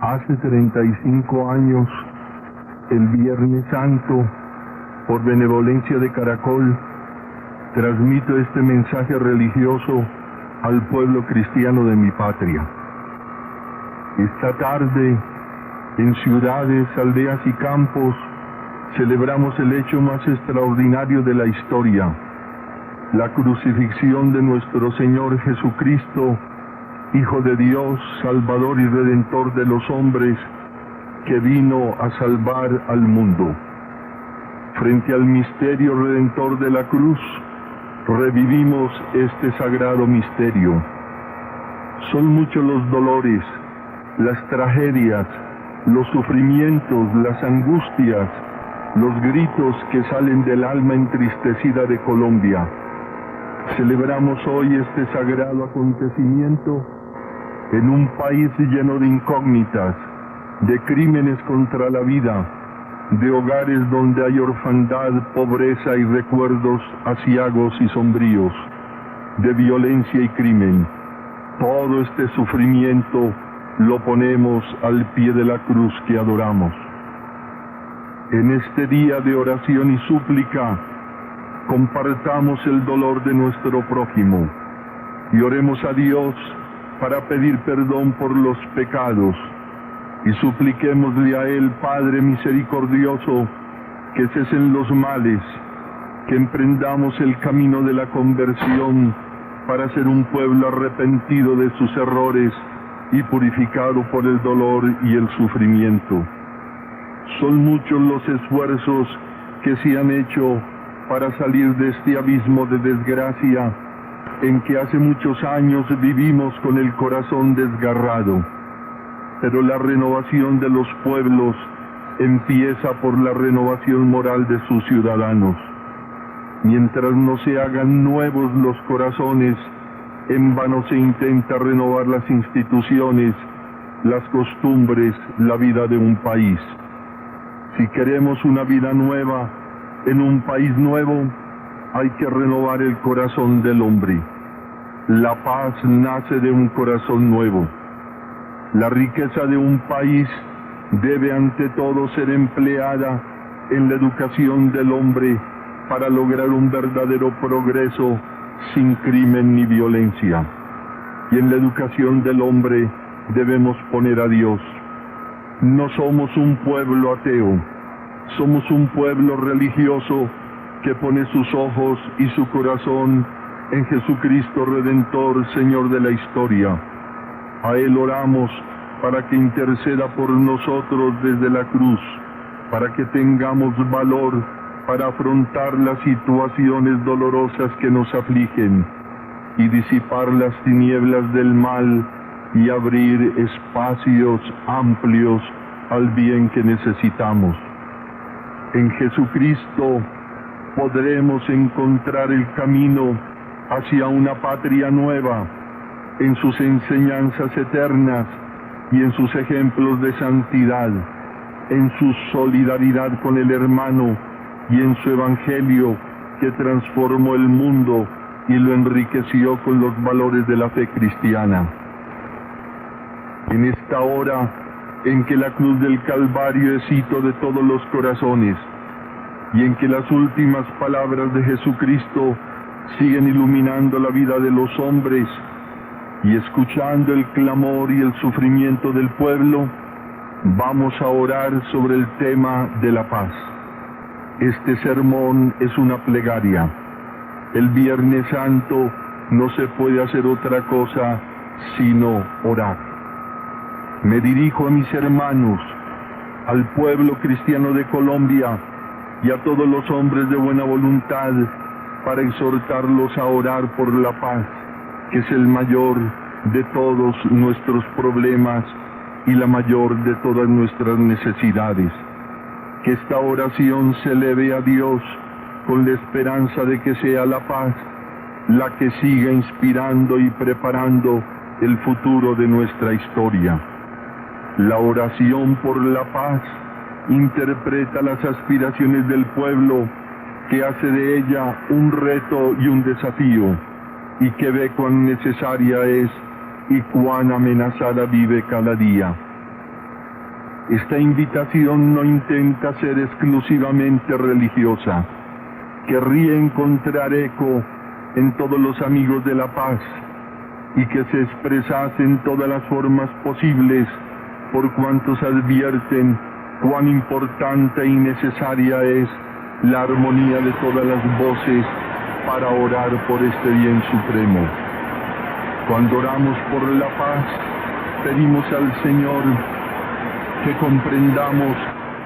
Hace 35 años, el Viernes Santo, por benevolencia de Caracol, transmito este mensaje religioso al pueblo cristiano de mi patria. Esta tarde, en ciudades, aldeas y campos, celebramos el hecho más extraordinario de la historia, la crucifixión de nuestro Señor Jesucristo, Hijo de Dios, Salvador y Redentor de los hombres, que vino a salvar al mundo. Frente al misterio redentor de la cruz, revivimos este sagrado misterio. Son muchos los dolores, las tragedias, los sufrimientos, las angustias, los gritos que salen del alma entristecida de Colombia. Celebramos hoy este sagrado acontecimiento en un país lleno de incógnitas, de crímenes contra la vida, de hogares donde hay orfandad, pobreza y recuerdos aciagos y sombríos, de violencia y crimen. Todo este sufrimiento lo ponemos al pie de la cruz que adoramos. En este día de oración y súplica, compartamos el dolor de nuestro prójimo y oremos a Dios para pedir perdón por los pecados y supliquémosle a Él, Padre misericordioso, que cesen los males, que emprendamos el camino de la conversión para ser un pueblo arrepentido de sus errores y purificado por el dolor y el sufrimiento. Son muchos los esfuerzos que se han hecho para salir de este abismo de desgracia en que hace muchos años vivimos con el corazón desgarrado. Pero la renovación de los pueblos empieza por la renovación moral de sus ciudadanos. Mientras no se hagan nuevos los corazones, en vano se intenta renovar las instituciones, las costumbres, la vida de un país. Si queremos una vida nueva en un país nuevo, hay que renovar el corazón del hombre. La paz nace de un corazón nuevo. La riqueza de un país debe ante todo ser empleada en la educación del hombre para lograr un verdadero progreso sin crimen ni violencia. Y en la educación del hombre debemos poner a Dios. No somos un pueblo ateo, somos un pueblo religioso que pone sus ojos y su corazón en Jesucristo Redentor, Señor de la historia. A Él oramos para que interceda por nosotros desde la cruz, para que tengamos valor para afrontar las situaciones dolorosas que nos afligen y disipar las tinieblas del mal y abrir espacios amplios al bien que necesitamos. En Jesucristo podremos encontrar el camino hacia una patria nueva, en sus enseñanzas eternas y en sus ejemplos de santidad, en su solidaridad con el hermano y en su evangelio que transformó el mundo y lo enriqueció con los valores de la fe cristiana. En esta hora en que la cruz del Calvario es hito de todos los corazones y en que las últimas palabras de Jesucristo siguen iluminando la vida de los hombres, y escuchando el clamor y el sufrimiento del pueblo, vamos a orar sobre el tema de la paz. Este sermón es una plegaria. El Viernes Santo no se puede hacer otra cosa sino orar. Me dirijo a mis hermanos, al pueblo cristiano de Colombia y a todos los hombres de buena voluntad para exhortarlos a orar por la paz, que es el mayor de todos nuestros problemas y la mayor de todas nuestras necesidades. Que esta oración se eleve a Dios con la esperanza de que sea la paz la que siga inspirando y preparando el futuro de nuestra historia. La oración por la paz interpreta las aspiraciones del pueblo, que hace de ella un reto y un desafío, y que ve cuán necesaria es y cuán amenazada vive cada día. Esta invitación no intenta ser exclusivamente religiosa. Querría encontrar eco en todos los amigos de la paz y que se expresase en todas las formas posibles por cuantos advierten cuán importante y necesaria es la armonía de todas las voces para orar por este bien supremo. Cuando oramos por la paz, pedimos al Señor que comprendamos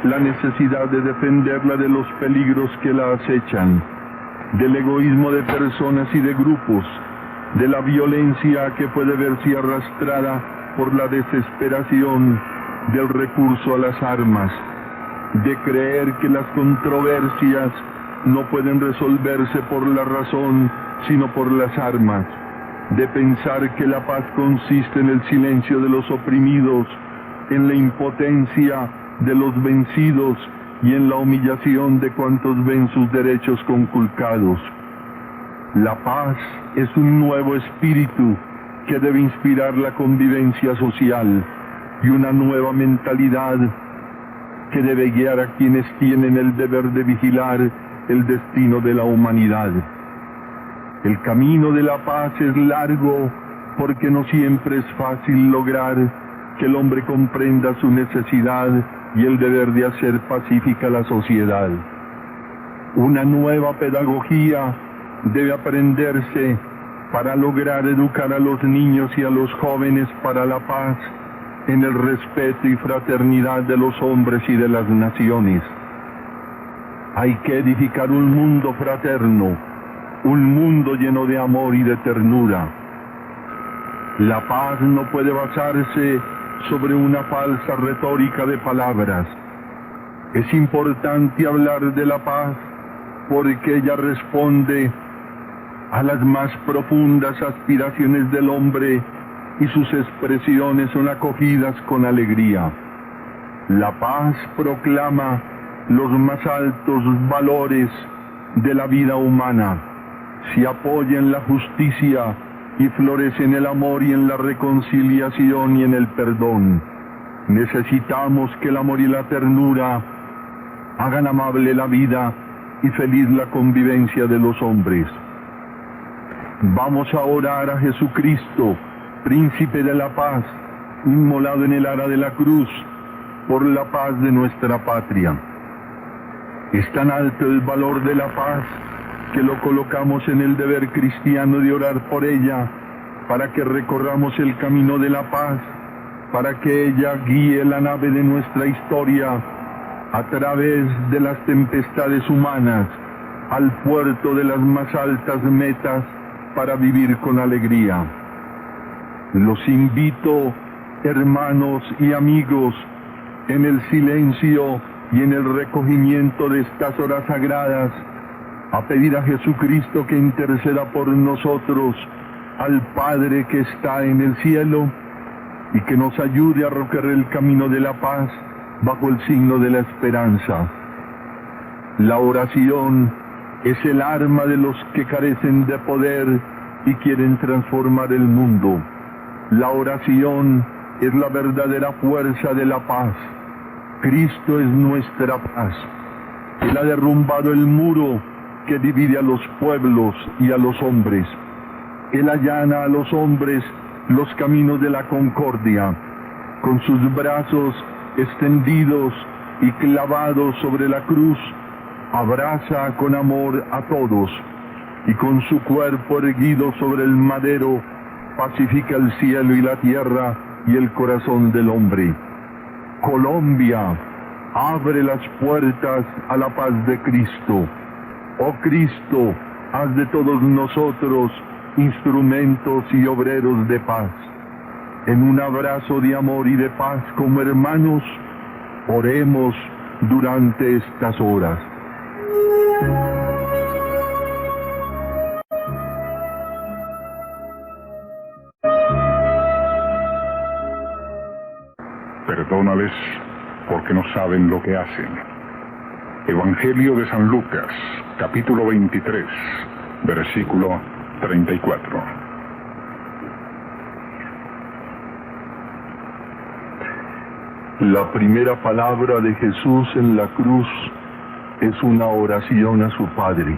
la necesidad de defenderla de los peligros que la acechan, del egoísmo de personas y de grupos, de la violencia que puede verse arrastrada por la desesperación, del recurso a las armas, de creer que las controversias no pueden resolverse por la razón, sino por las armas, de pensar que la paz consiste en el silencio de los oprimidos, en la impotencia de los vencidos y en la humillación de cuantos ven sus derechos conculcados. La paz es un nuevo espíritu que debe inspirar la convivencia social y una nueva mentalidad que debe guiar a quienes tienen el deber de vigilar el destino de la humanidad. El camino de la paz es largo porque no siempre es fácil lograr que el hombre comprenda su necesidad y el deber de hacer pacífica la sociedad. Una nueva pedagogía debe aprenderse para lograr educar a los niños y a los jóvenes para la paz, en el respeto y fraternidad de los hombres y de las naciones. Hay que edificar un mundo fraterno, un mundo lleno de amor y de ternura. La paz no puede basarse sobre una falsa retórica de palabras. Es importante hablar de la paz porque ella responde a las más profundas aspiraciones del hombre y sus expresiones son acogidas con alegría. La paz proclama los más altos valores de la vida humana, se apoya en la justicia y florece en el amor y en la reconciliación y en el perdón. Necesitamos que el amor y la ternura hagan amable la vida y feliz la convivencia de los hombres. Vamos a orar a Jesucristo, Príncipe de la paz, inmolado en el ara de la cruz, por la paz de nuestra patria. Es tan alto el valor de la paz que lo colocamos en el deber cristiano de orar por ella, para que recorramos el camino de la paz, para que ella guíe la nave de nuestra historia a través de las tempestades humanas, al puerto de las más altas metas, para vivir con alegría. Los invito, hermanos y amigos, en el silencio y en el recogimiento de estas horas sagradas, a pedir a Jesucristo que interceda por nosotros, al Padre que está en el cielo, y que nos ayude a recorrer el camino de la paz bajo el signo de la esperanza. La oración es el arma de los que carecen de poder y quieren transformar el mundo. La oración es la verdadera fuerza de la paz. Cristo es nuestra paz. Él ha derrumbado el muro que divide a los pueblos y a los hombres. Él allana a los hombres los caminos de la concordia. Con sus brazos extendidos y clavados sobre la cruz, abraza con amor a todos, y con su cuerpo erguido sobre el madero, pacifica el cielo y la tierra y el corazón del hombre. Colombia, abre las puertas a la paz de Cristo. Oh Cristo, haz de todos nosotros instrumentos y obreros de paz. En un abrazo de amor y de paz como hermanos, oremos durante estas horas. Perdónales porque no saben lo que hacen. Evangelio de San Lucas, capítulo 23, versículo 34. La primera palabra de Jesús en la cruz es una oración a su Padre.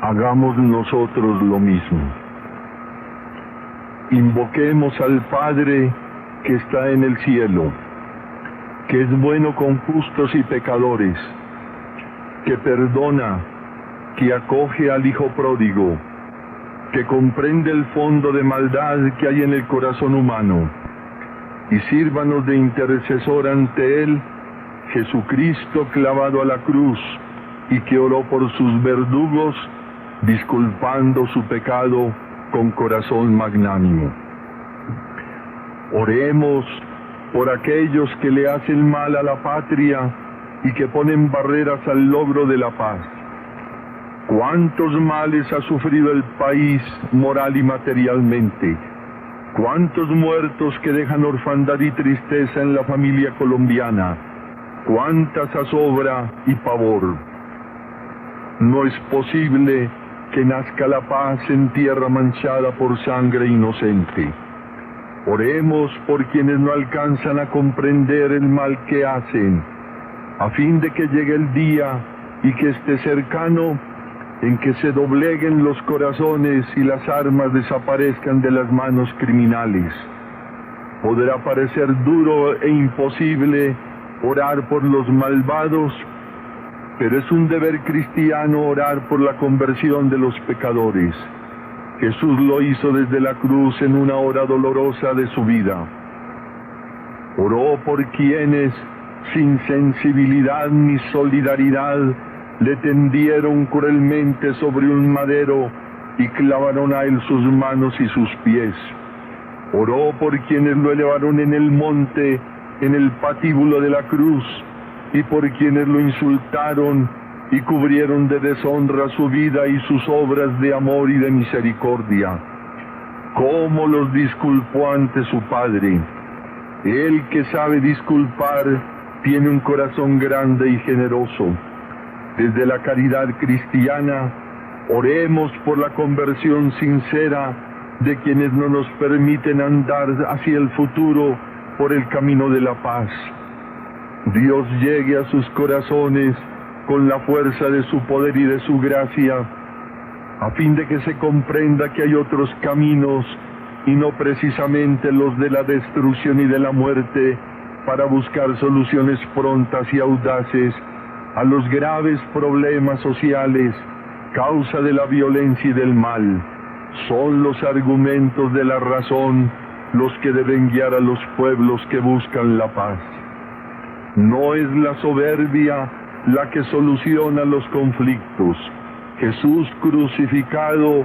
Hagamos nosotros lo mismo. Invoquemos al Padre que está en el cielo, que es bueno con justos y pecadores, que perdona, que acoge al hijo pródigo, que comprende el fondo de maldad que hay en el corazón humano, y sírvanos de intercesor ante él, Jesucristo clavado a la cruz, y que oró por sus verdugos, disculpando su pecado con corazón magnánimo. Oremos por aquellos que le hacen mal a la patria y que ponen barreras al logro de la paz. ¿Cuántos males ha sufrido el país moral y materialmente? ¿Cuántos muertos que dejan orfandad y tristeza en la familia colombiana? ¿Cuánta zozobra y pavor? No es posible que nazca la paz en tierra manchada por sangre inocente. Oremos por quienes no alcanzan a comprender el mal que hacen, a fin de que llegue el día y que esté cercano en que se dobleguen los corazones y las armas desaparezcan de las manos criminales. Podrá parecer duro e imposible orar por los malvados, pero es un deber cristiano orar por la conversión de los pecadores. Jesús lo hizo desde la cruz en una hora dolorosa de su vida. Oró por quienes, sin sensibilidad ni solidaridad, le tendieron cruelmente sobre un madero y clavaron a él sus manos y sus pies. Oró por quienes lo elevaron en el monte, en el patíbulo de la cruz, y por quienes lo insultaron y cubrieron de deshonra su vida y sus obras de amor y de misericordia. ¿Cómo los disculpó ante su Padre? Él que sabe disculpar tiene un corazón grande y generoso. Desde la caridad cristiana, oremos por la conversión sincera de quienes no nos permiten andar hacia el futuro por el camino de la paz. Dios llegue a sus corazones con la fuerza de su poder y de su gracia, a fin de que se comprenda que hay otros caminos y no precisamente los de la destrucción y de la muerte, para buscar soluciones prontas y audaces a los graves problemas sociales, causa de la violencia y del mal. Son los argumentos de la razón los que deben guiar a los pueblos que buscan la paz. No es la soberbia la que soluciona los conflictos. Jesús crucificado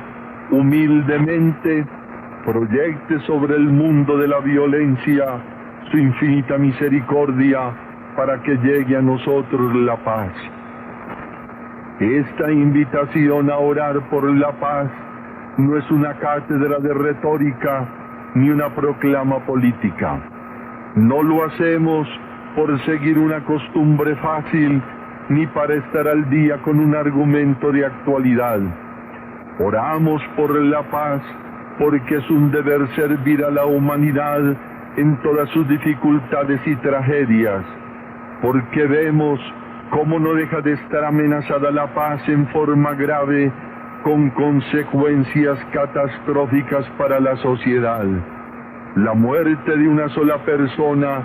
humildemente proyecte sobre el mundo de la violencia su infinita misericordia para que llegue a nosotros la paz. Esta invitación a orar por la paz no es una cátedra de retórica ni una proclama política. No lo hacemos por seguir una costumbre fácil ni para estar al día con un argumento de actualidad. Oramos por la paz porque es un deber servir a la humanidad en todas sus dificultades y tragedias, porque vemos cómo no deja de estar amenazada la paz en forma grave, con consecuencias catastróficas para la sociedad. La muerte de una sola persona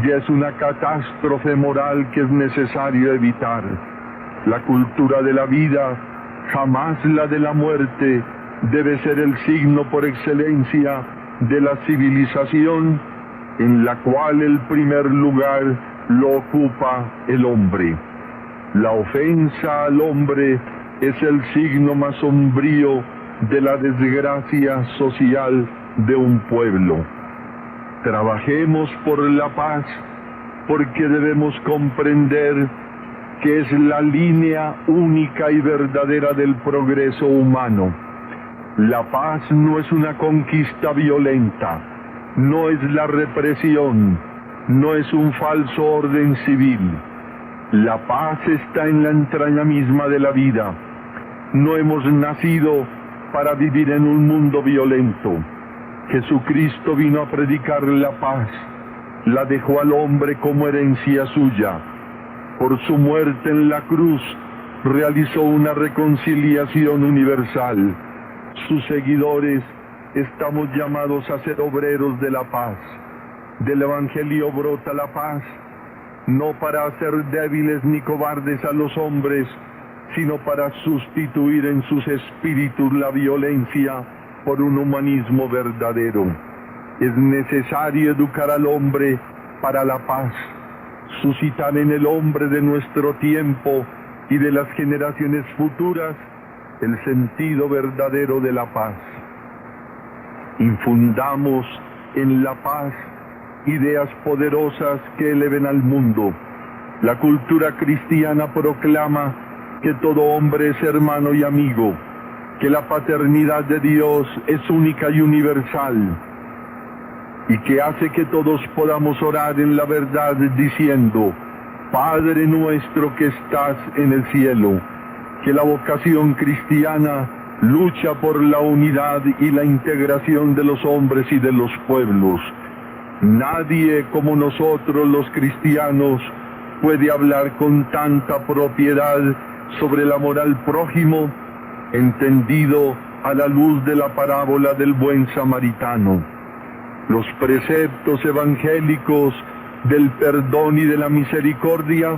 ya es una catástrofe moral que es necesario evitar. La cultura de la vida, jamás la de la muerte, debe ser el signo por excelencia de la civilización, en la cual el primer lugar lo ocupa el hombre. La ofensa al hombre es el signo más sombrío de la desgracia social de un pueblo. Trabajemos por la paz, porque debemos comprender que es la línea única y verdadera del progreso humano. La paz no es una conquista violenta, no es la represión, no es un falso orden civil. La paz está en la entraña misma de la vida. No hemos nacido para vivir en un mundo violento. Jesucristo vino a predicar la paz, la dejó al hombre como herencia suya. Por su muerte en la cruz realizó una reconciliación universal. Sus seguidores estamos llamados a ser obreros de la paz. Del Evangelio brota la paz, no para hacer débiles ni cobardes a los hombres, sino para sustituir en sus espíritus la violencia por un humanismo verdadero. Es necesario educar al hombre para la paz, suscitar en el hombre de nuestro tiempo y de las generaciones futuras el sentido verdadero de la paz. Infundamos en la paz ideas poderosas que eleven al mundo. La cultura cristiana proclama que todo hombre es hermano y amigo, que la paternidad de Dios es única y universal, y que hace que todos podamos orar en la verdad diciendo: Padre nuestro que estás en el cielo. Que la vocación cristiana lucha por la unidad y la integración de los hombres y de los pueblos. Nadie como nosotros los cristianos puede hablar con tanta propiedad sobre el amor al prójimo, entendido a la luz de la parábola del buen samaritano. Los preceptos evangélicos del perdón y de la misericordia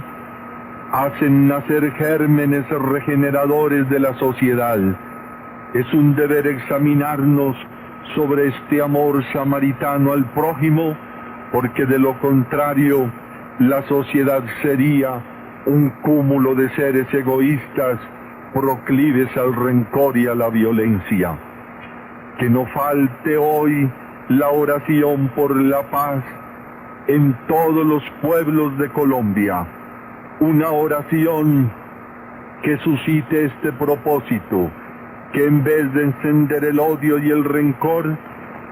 hacen nacer gérmenes regeneradores de la sociedad. Es un deber examinarnos sobre este amor samaritano al prójimo, porque de lo contrario, la sociedad sería un cúmulo de seres egoístas, proclives al rencor y a la violencia. Que no falte hoy la oración por la paz en todos los pueblos de Colombia. Una oración que suscite este propósito, que en vez de encender el odio y el rencor,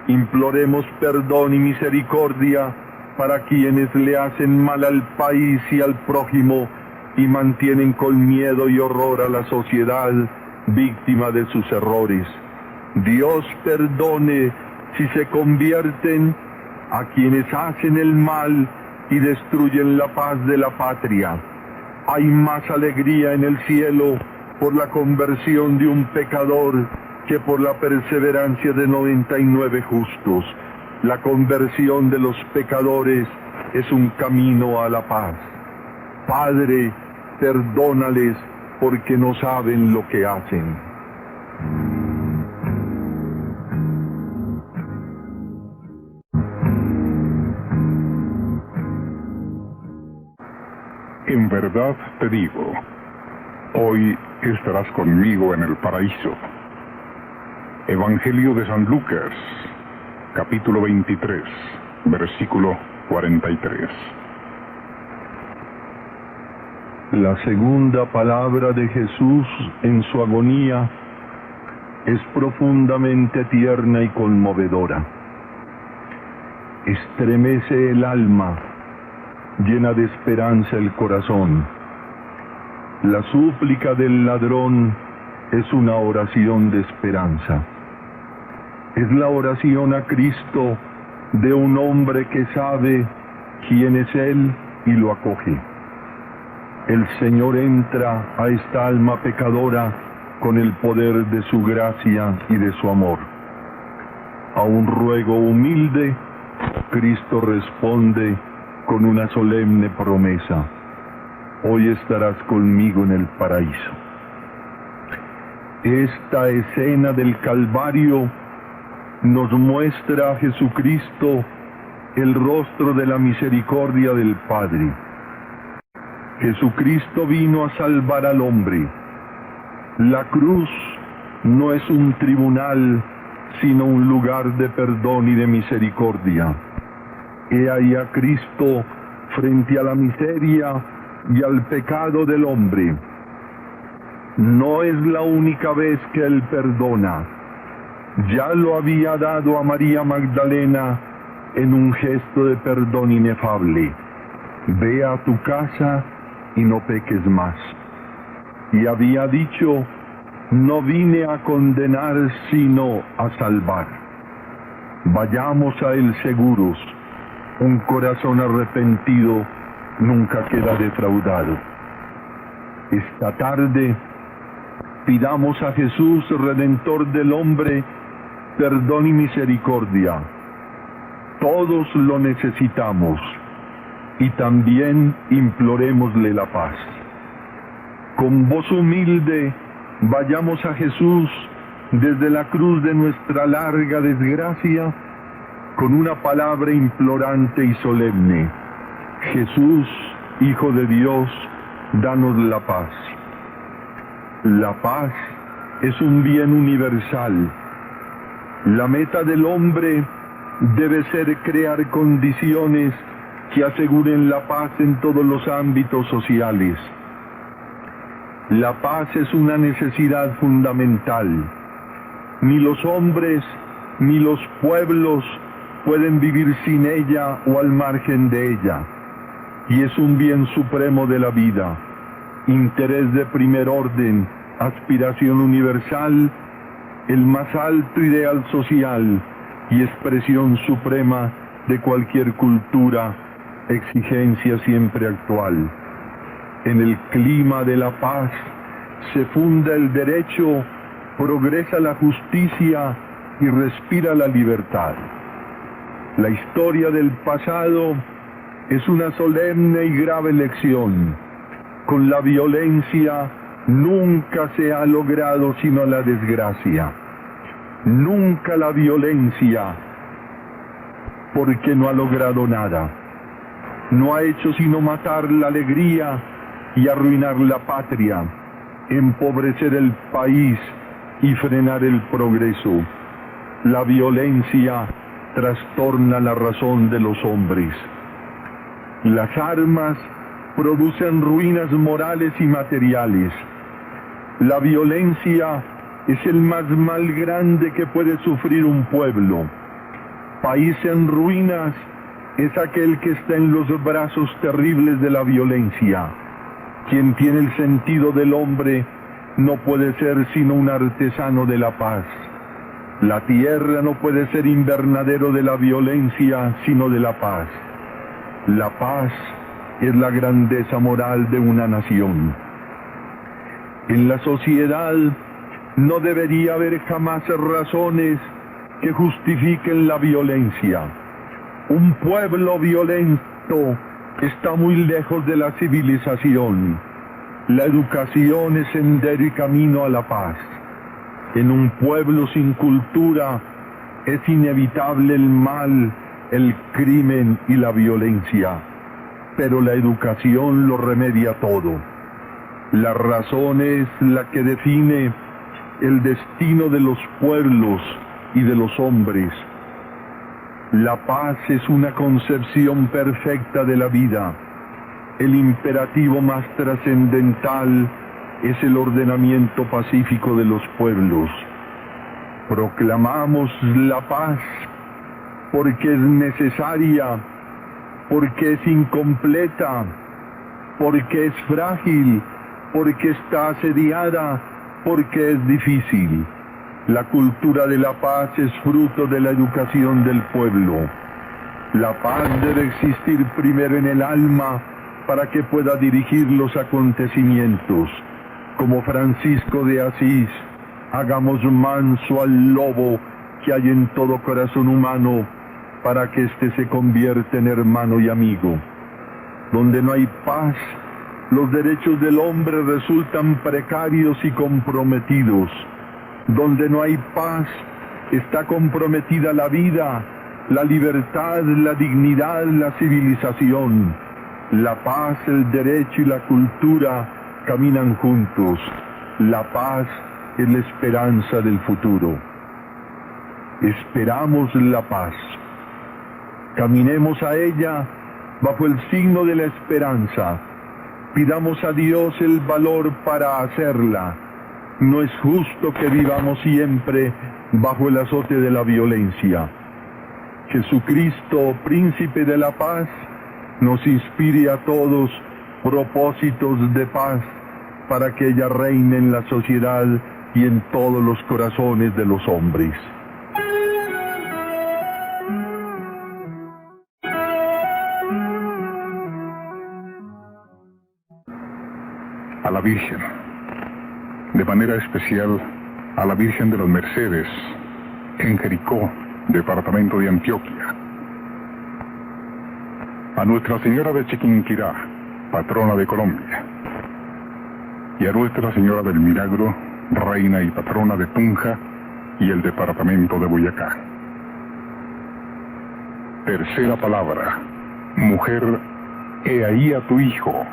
imploremos perdón y misericordia para quienes le hacen mal al país y al prójimo y mantienen con miedo y horror a la sociedad víctima de sus errores. Dios perdone si se convierten a quienes hacen el mal y destruyen la paz de la patria. Hay más alegría en el cielo por la conversión de un pecador que por la perseverancia de 99 justos. La conversión de los pecadores es un camino a la paz. Padre, perdónales porque no saben lo que hacen. En verdad te digo, hoy estarás conmigo en el paraíso. Evangelio de San Lucas, capítulo 23, versículo 43. La segunda palabra de Jesús en su agonía es profundamente tierna y conmovedora. Estremece el alma, llena de esperanza el corazón. La súplica del ladrón es una oración de esperanza. Es la oración a Cristo de un hombre que sabe quién es Él y lo acoge. El Señor entra a esta alma pecadora con el poder de su gracia y de su amor. A un ruego humilde, Cristo responde con una solemne promesa: hoy estarás conmigo en el paraíso. Esta escena del Calvario nos muestra a Jesucristo el rostro de la misericordia del Padre. Jesucristo vino a salvar al hombre. La cruz no es un tribunal, sino un lugar de perdón y de misericordia. He ahí a Cristo frente a la miseria y al pecado del hombre. No es la única vez que Él perdona. Ya lo había dado a María Magdalena en un gesto de perdón inefable: ve a tu casa y no peques más. Y había dicho: no vine a condenar sino a salvar. Vayamos a Él seguros. Un corazón arrepentido nunca queda defraudado. Esta tarde pidamos a Jesús, Redentor del hombre, perdón y misericordia. Todos lo necesitamos y también implorémosle la paz. Con voz humilde vayamos a Jesús desde la cruz de nuestra larga desgracia con una palabra implorante y solemne: Jesús, Hijo de Dios, danos la paz. La paz es un bien universal. La meta del hombre debe ser crear condiciones que aseguren la paz en todos los ámbitos sociales. La paz es una necesidad fundamental. Ni los hombres ni los pueblos pueden vivir sin ella o al margen de ella. Y es un bien supremo de la vida, interés de primer orden, aspiración universal, el más alto ideal social y expresión suprema de cualquier cultura, exigencia siempre actual. En el clima de la paz se funda el derecho, progresa la justicia y respira la libertad. La historia del pasado es una solemne y grave lección. Con la violencia nunca se ha logrado sino la desgracia. Nunca la violencia, porque no ha logrado nada. No ha hecho sino matar la alegría y arruinar la patria, empobrecer el país y frenar el progreso. La violencia trastorna la razón de los hombres. Las armas producen ruinas morales y materiales. La violencia es el más mal grande que puede sufrir un pueblo. País en ruinas es aquel que está en los brazos terribles de la violencia. Quien tiene el sentido del hombre no puede ser sino un artesano de la paz. La tierra no puede ser invernadero de la violencia, sino de la paz. La paz es la grandeza moral de una nación. En la sociedad no debería haber jamás razones que justifiquen la violencia. Un pueblo violento está muy lejos de la civilización. La educación es sendero y camino a la paz. En un pueblo sin cultura es inevitable el mal, el crimen y la violencia, pero la educación lo remedia todo. La razón es la que define el destino de los pueblos y de los hombres. La paz es una concepción perfecta de la vida. El imperativo más trascendental es el ordenamiento pacífico de los pueblos. Proclamamos la paz porque es necesaria, porque es incompleta, porque es frágil, porque está asediada, porque es difícil. La cultura de la paz es fruto de la educación del pueblo. La paz debe existir primero en el alma para que pueda dirigir los acontecimientos. Como Francisco de Asís, hagamos manso al lobo que hay en todo corazón humano para que éste se convierta en hermano y amigo. Donde no hay paz, los derechos del hombre resultan precarios y comprometidos. Donde no hay paz, está comprometida la vida, la libertad, la dignidad, la civilización. La paz, el derecho y la cultura caminan juntos. La paz es la esperanza del futuro. Esperamos la paz. Caminemos a ella bajo el signo de la esperanza. Pidamos a Dios el valor para hacerla. No es justo que vivamos siempre bajo el azote de la violencia. Jesucristo, príncipe de la paz, nos inspire a todos propósitos de paz para que ella reine en la sociedad y en todos los corazones de los hombres. a la Virgen, de manera especial a la Virgen de las Mercedes, en Jericó, departamento de Antioquia, a Nuestra Señora de Chiquinquirá, patrona de Colombia, y a Nuestra Señora del Milagro, reina y patrona de Tunja y el departamento de Boyacá. Tercera palabra: mujer, he ahí a tu hijo;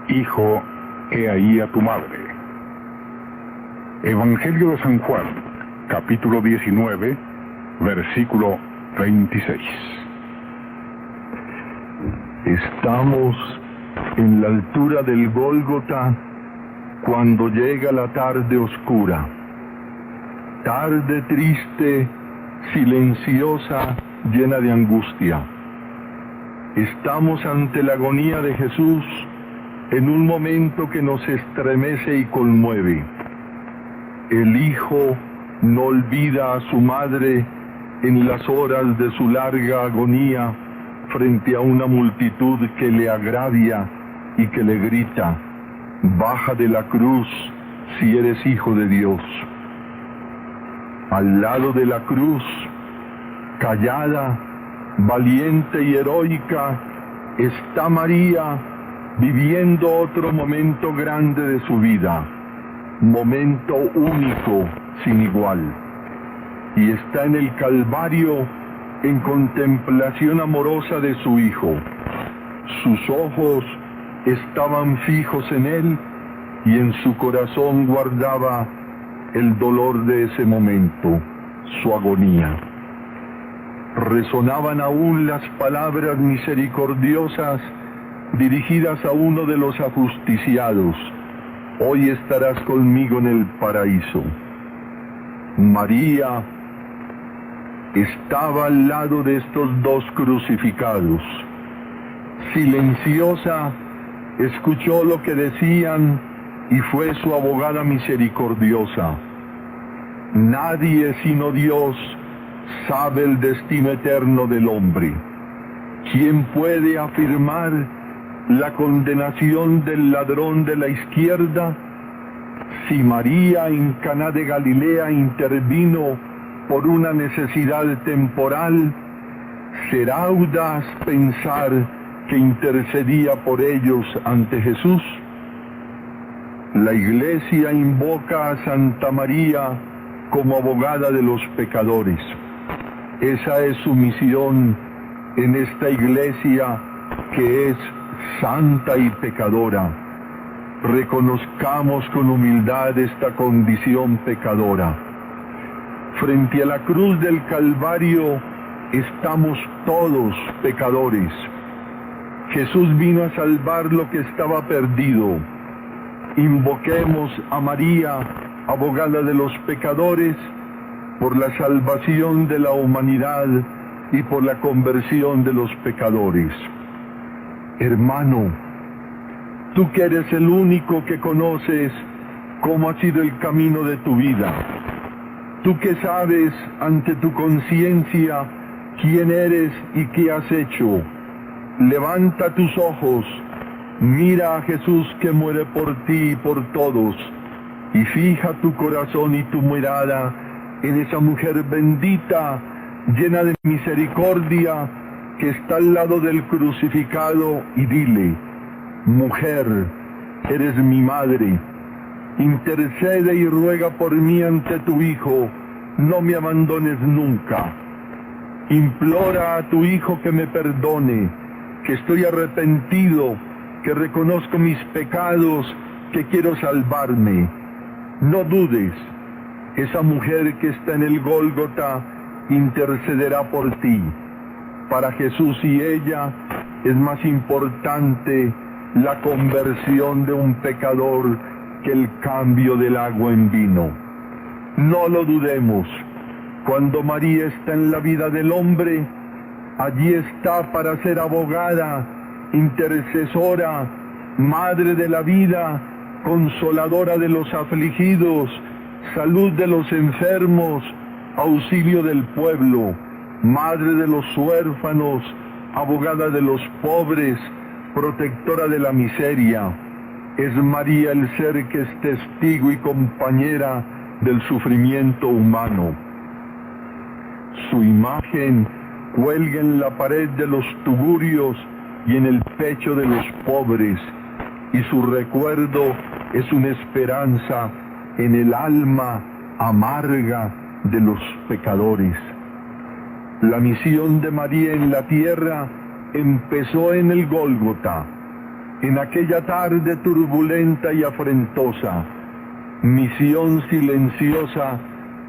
hijo, he ahí a tu madre. Evangelio de San Juan, capítulo 19, versículo 26. Estamos en la altura del Gólgota cuando llega la tarde oscura, tarde triste, silenciosa, llena de angustia. Estamos ante la agonía de Jesús en un momento que nos estremece y conmueve. El Hijo no olvida a su madre en las horas de su larga agonía frente a una multitud que le agravia y que le grita: baja de la cruz si eres hijo de Dios. Al lado de la cruz, callada, valiente y heroica, está María viviendo otro momento grande de su vida, momento único, sin igual. Y está en el Calvario en contemplación amorosa de su Hijo. Sus ojos estaban fijos en Él y en su corazón guardaba el dolor de ese momento, su agonía. Resonaban aún las palabras misericordiosas dirigidas a uno de los ajusticiados: hoy estarás conmigo en el paraíso. María estaba al lado de estos dos crucificados. Silenciosa, escuchó lo que decían y fue su abogada misericordiosa. Nadie sino Dios sabe el destino eterno del hombre. ¿Quién puede afirmar la condenación del ladrón de la izquierda? Si María en Caná de Galilea intervino por una necesidad temporal, ¿será audaz pensar que intercedía por ellos ante Jesús? La Iglesia invoca a Santa María como abogada de los pecadores. Esa es su misión en esta Iglesia que es santa y pecadora. Reconozcamos con humildad esta condición pecadora. Frente a la cruz del Calvario estamos todos pecadores. Jesús vino a salvar lo que estaba perdido. Invoquemos a María, abogada de los pecadores, por la salvación de la humanidad y por la conversión de los pecadores. Hermano, tú que eres el único que conoces cómo ha sido el camino de tu vida, tú que sabes ante tu conciencia quién eres y qué has hecho, levanta tus ojos, mira a Jesús que muere por ti y por todos, y fija tu corazón y tu mirada en esa mujer bendita, llena de misericordia, que está al lado del crucificado, y dile: mujer, eres mi madre, intercede y ruega por mí ante tu Hijo, no me abandones nunca. Implora a tu Hijo que me perdone, que estoy arrepentido, que reconozco mis pecados, que quiero salvarme. No dudes, esa mujer que está en el Gólgota intercederá por ti. Para Jesús y ella es más importante la conversión de un pecador que el cambio del agua en vino. No lo dudemos. Cuando María está en la vida del hombre, allí está para ser abogada, intercesora, madre de la vida, consoladora de los afligidos, salud de los enfermos, auxilio del pueblo, madre de los huérfanos, abogada de los pobres, protectora de la miseria. Es María el ser que es testigo y compañera del sufrimiento humano. Su imagen cuelga en la pared de los tugurios y en el pecho de los pobres, y su recuerdo es una esperanza en el alma amarga de los pecadores. La misión de María en la tierra empezó en el Gólgota, en aquella tarde turbulenta y afrentosa, misión silenciosa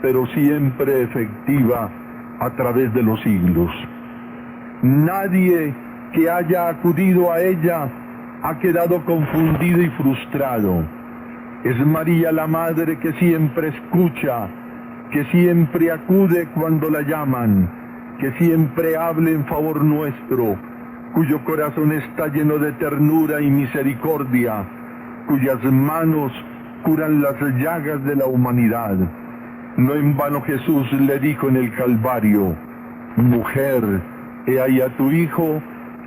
pero siempre efectiva a través de los siglos. Nadie que haya acudido a ella ha quedado confundido y frustrado. Es María la Madre que siempre escucha, que siempre acude cuando la llaman, que siempre habla en favor nuestro, cuyo corazón está lleno de ternura y misericordia, cuyas manos curan las llagas de la humanidad. No en vano Jesús le dijo en el Calvario: mujer, he ahí a tu hijo,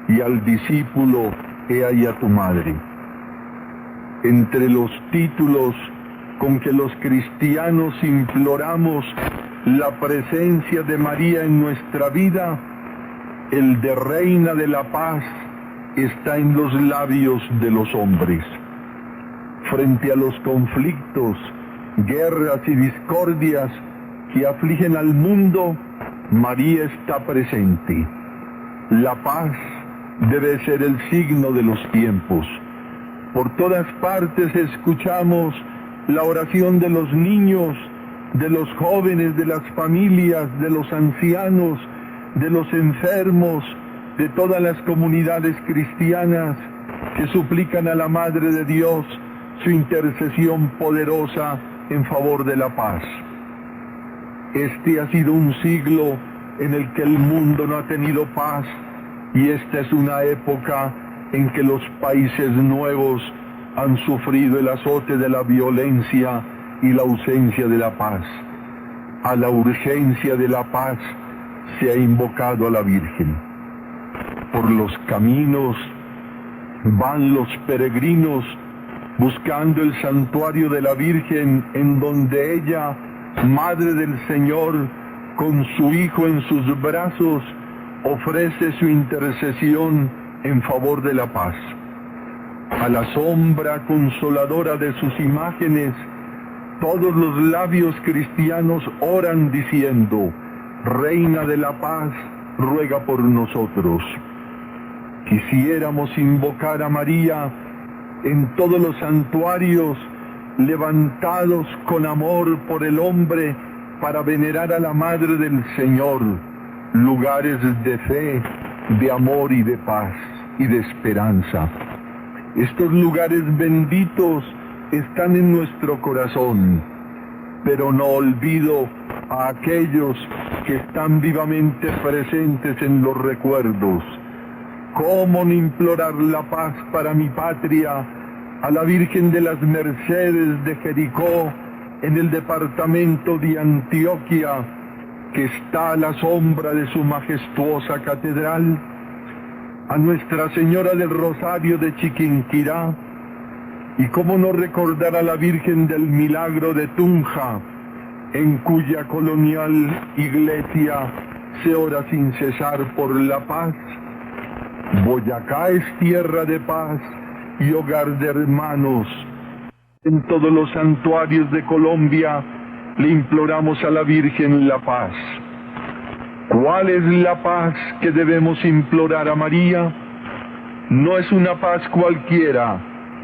y al discípulo, he ahí a tu madre. Entre los títulos con que los cristianos imploramos la presencia de María en nuestra vida, el de Reina de la Paz está en los labios de los hombres. Frente a los conflictos, guerras y discordias que afligen al mundo, María está presente. La paz debe ser el signo de los tiempos. Por todas partes escuchamos la oración de los niños, de los jóvenes, de las familias, de los ancianos, de los enfermos, de todas las comunidades cristianas que suplican a la Madre de Dios su intercesión poderosa en favor de la paz. Este ha sido un siglo en el que el mundo no ha tenido paz, y esta es una época en que los países nuevos han sufrido el azote de la violencia y la ausencia de la paz. A la urgencia de la paz se ha invocado a la Virgen. Por los caminos van los peregrinos buscando el santuario de la Virgen, en donde ella, Madre del Señor, con su Hijo en sus brazos, ofrece su intercesión en favor de la paz. A la sombra consoladora de sus imágenes, todos los labios cristianos oran diciendo: Reina de la Paz, ruega por nosotros. Quisiéramos invocar a María en todos los santuarios, levantados con amor por el hombre para venerar a la Madre del Señor, lugares de fe, de amor y de paz y de esperanza. Estos lugares benditos están en nuestro corazón, pero no olvido a aquellos que están vivamente presentes en los recuerdos. ¿Cómo no implorar la paz para mi patria a la Virgen de las Mercedes de Jericó, en el departamento de Antioquia, que está a la sombra de su majestuosa catedral? A Nuestra Señora del Rosario de Chiquinquirá, y cómo no recordar a la Virgen del Milagro de Tunja, en cuya colonial iglesia se ora sin cesar por la paz. Boyacá es tierra de paz y hogar de hermanos. En todos los santuarios de Colombia le imploramos a la Virgen la paz. ¿Cuál es la paz que debemos implorar a María? No es una paz cualquiera,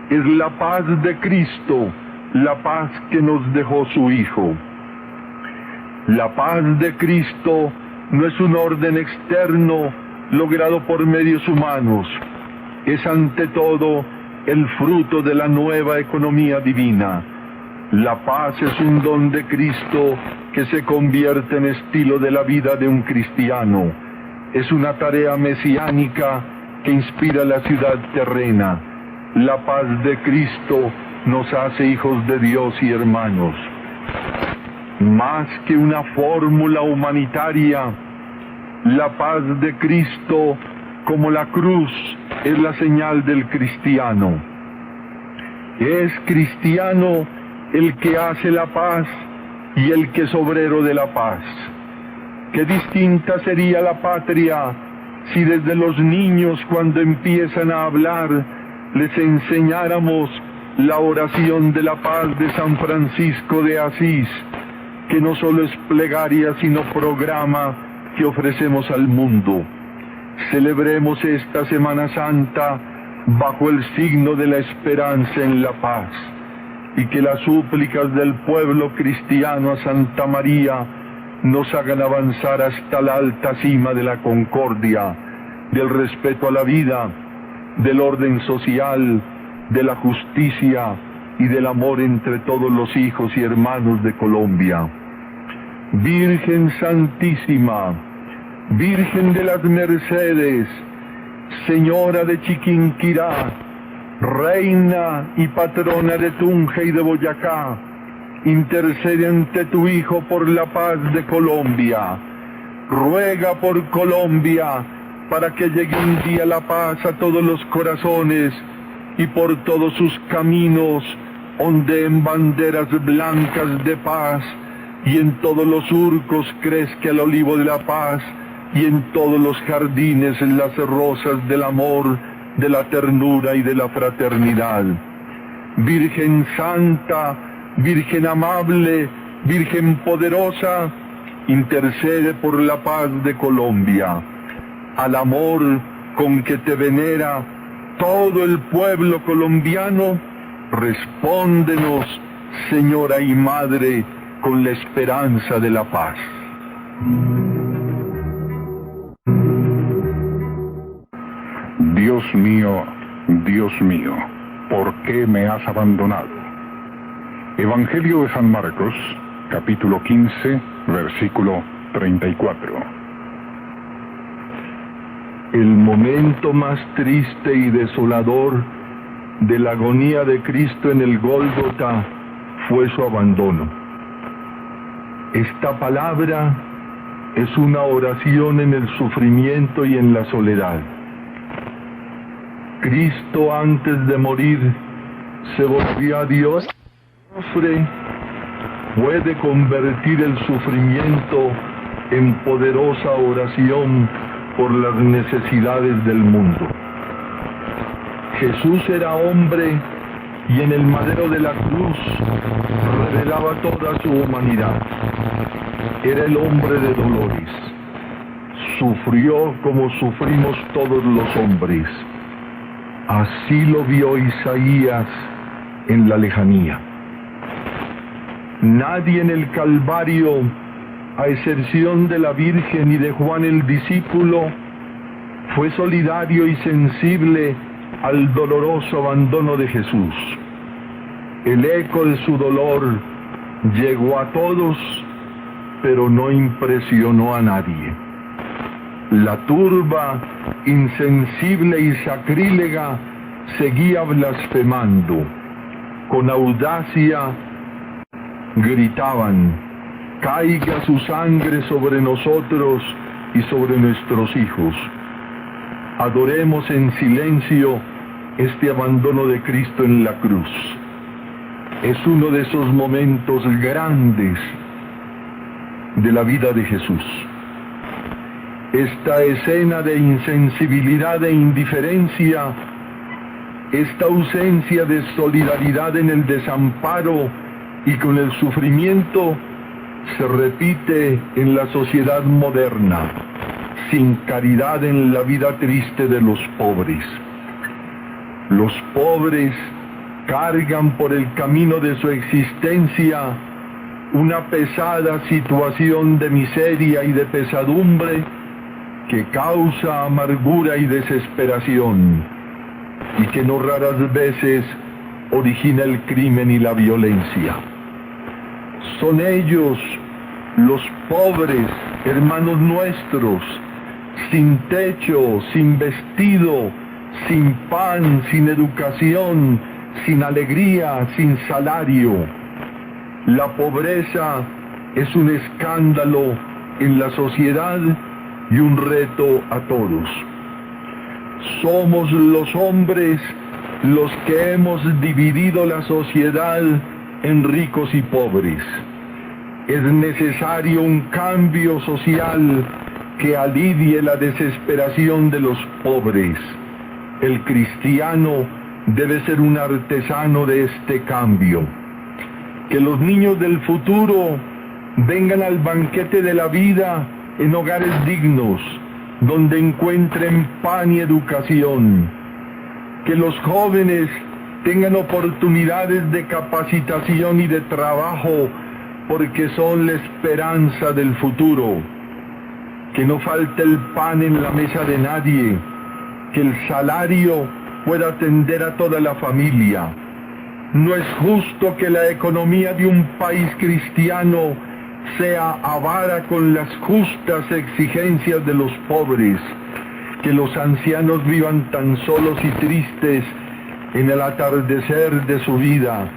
es la paz de Cristo, la paz que nos dejó su Hijo. La paz de Cristo no es un orden externo logrado por medios humanos, es ante todo el fruto de la nueva economía divina. La paz es un don de Cristo que se convierte en estilo de la vida de un cristiano. Es una tarea mesiánica que inspira la ciudad terrena. La paz de Cristo nos hace hijos de Dios y hermanos. Más que una fórmula humanitaria, la paz de Cristo, como la cruz, es la señal del cristiano. Es cristiano el que hace la paz y el que es obrero de la paz. Qué distinta sería la patria si desde los niños, cuando empiezan a hablar, les enseñáramos la oración de la paz de San Francisco de Asís, que no solo es plegaria, sino programa que ofrecemos al mundo. Celebremos esta Semana Santa bajo el signo de la esperanza en la paz, y que las súplicas del pueblo cristiano a Santa María nos hagan avanzar hasta la alta cima de la concordia, del respeto a la vida, del orden social, de la justicia y del amor entre todos los hijos y hermanos de Colombia. Virgen Santísima, Virgen de las Mercedes, Señora de Chiquinquirá, Reina y Patrona de Tunja y de Boyacá, intercede ante tu Hijo por la paz de Colombia. Ruega por Colombia para que llegue un día la paz a todos los corazones y por todos sus caminos ondeen banderas blancas de paz, y en todos los surcos crezca el olivo de la paz, y en todos los jardines las rosas del amor, de la ternura y de la fraternidad. Virgen Santa, Virgen amable, Virgen poderosa, intercede por la paz de Colombia. Al amor con que te venera todo el pueblo colombiano, respóndenos, Señora y Madre, con la esperanza de la paz. Dios mío, ¿por qué me has abandonado? Evangelio de San Marcos, capítulo 15, versículo 34. El momento más triste y desolador de la agonía de Cristo en el Gólgota fue su abandono. Esta palabra es una oración en el sufrimiento y en la soledad. Cristo, antes de morir, se volvió a Dios. Puede convertir el sufrimiento en poderosa oración por las necesidades del mundo. Jesús era hombre y en el madero de la cruz revelaba toda su humanidad. Era el hombre de dolores. Sufrió como sufrimos todos los hombres. Así lo vio Isaías en la lejanía. Nadie en el Calvario, a excepción de la Virgen y de Juan el discípulo, fue solidario y sensible al doloroso abandono de Jesús. El eco de su dolor llegó a todos, pero no impresionó a nadie. La turba, insensible y sacrílega, seguía blasfemando. Con audacia gritaban: caiga su sangre sobre nosotros y sobre nuestros hijos. Adoremos en silencio este abandono de Cristo en la cruz. Es uno de esos momentos grandes de la vida de Jesús. Esta escena de insensibilidad e indiferencia, esta ausencia de solidaridad en el desamparo y con el sufrimiento, se repite en la sociedad moderna, sin caridad en la vida triste de los pobres. Los pobres cargan por el camino de su existencia una pesada situación de miseria y de pesadumbre que causa amargura y desesperación, y que no raras veces origina el crimen y la violencia. Son ellos, los pobres, hermanos nuestros, sin techo, sin vestido, sin pan, sin educación, sin alegría, sin salario. La pobreza es un escándalo en la sociedad y un reto a todos. Somos los hombres los que hemos dividido la sociedad en ricos y pobres. Es necesario un cambio social que alivie la desesperación de los pobres. El cristiano debe ser un artesano de este cambio. Que los niños del futuro vengan al banquete de la vida en hogares dignos, donde encuentren pan y educación. Que los jóvenes tengan oportunidades de capacitación y de trabajo, porque son la esperanza del futuro. Que no falte el pan en la mesa de nadie, que el salario pueda atender a toda la familia. No es justo que la economía de un país cristiano sea avara con las justas exigencias de los pobres, que los ancianos vivan tan solos y tristes en el atardecer de su vida,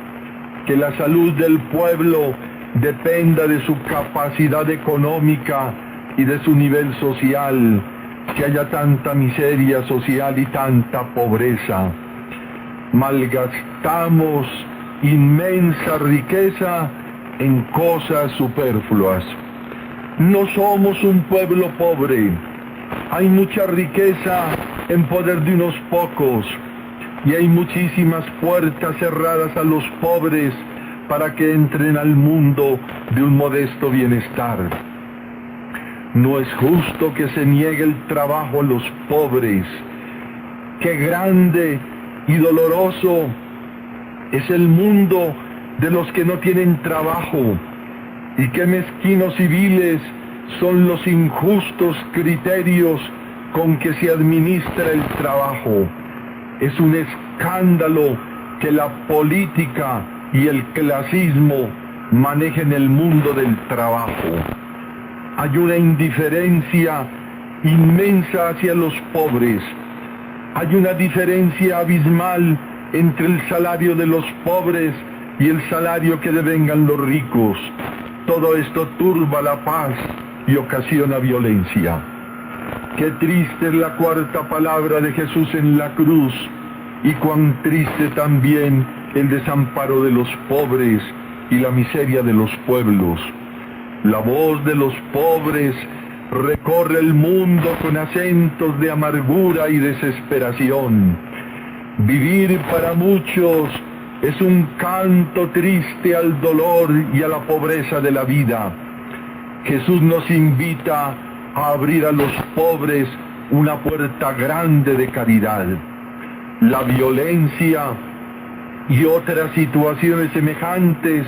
que la salud del pueblo dependa de su capacidad económica y de su nivel social, que haya tanta miseria social y tanta pobreza. Malgastamos inmensa riqueza en cosas superfluas. No somos un pueblo pobre. Hay mucha riqueza en poder de unos pocos y hay muchísimas puertas cerradas a los pobres para que entren al mundo de un modesto bienestar. No es justo que se niegue el trabajo a los pobres. Qué grande y doloroso es el mundo de los que no tienen trabajo, y qué mezquinos y viles son los injustos criterios con que se administra el trabajo. Es un escándalo que la política y el clasismo manejen el mundo del trabajo. Hay una indiferencia inmensa hacia los pobres. Hay una diferencia abismal entre el salario de los pobres y el salario que devengan los ricos. Todo esto turba la paz y ocasiona violencia. Qué triste es la cuarta palabra de Jesús en la cruz, y cuán triste también el desamparo de los pobres y la miseria de los pueblos. La voz de los pobres recorre el mundo con acentos de amargura y desesperación. Vivir para muchos es un canto triste al dolor y a la pobreza de la vida. Jesús nos invita a abrir a los pobres una puerta grande de caridad. La violencia y otras situaciones semejantes